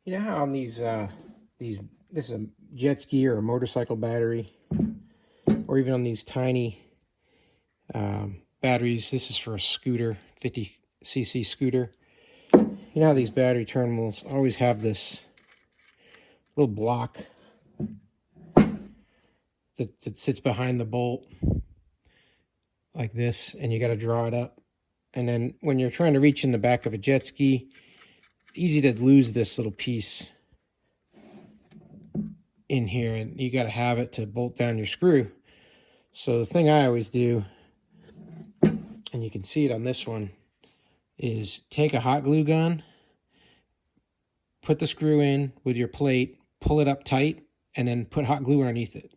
You know how on these this is a jet ski or a motorcycle battery, or even on these tiny batteries. This is for a scooter, 50cc scooter. You know how these battery terminals always have this little block that sits behind the bolt like this, and you got to draw it up. And then when you're trying to reach in the back of a jet ski, easy to lose this little piece in here, and you got to have it to bolt down your screw. So the thing I always do, and you can see it on this one, is take a hot glue gun, put the screw in with your plate, pull it up tight, and then put hot glue underneath it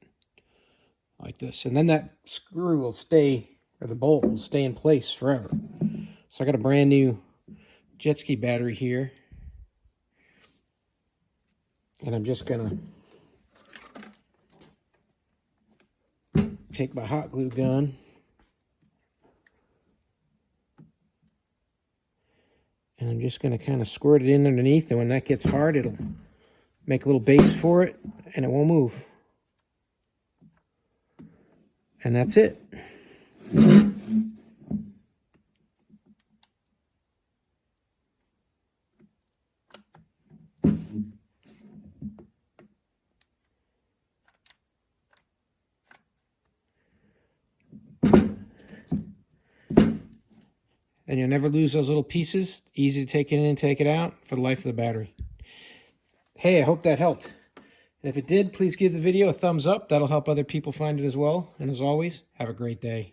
like this, and then that screw will stay, or the bolt will stay in place forever. So I got a brand new jet ski battery here, and I'm just gonna take my hot glue gun and I'm just gonna kind of squirt it in underneath, and when that gets hard, it'll make a little base for it and it won't move. And that's it. And you'll never lose those little pieces. Easy to take it in and take it out for the life of the battery. Hey, I hope that helped. And if it did, please give the video a thumbs up. That'll help other people find it as well. And as always, have a great day.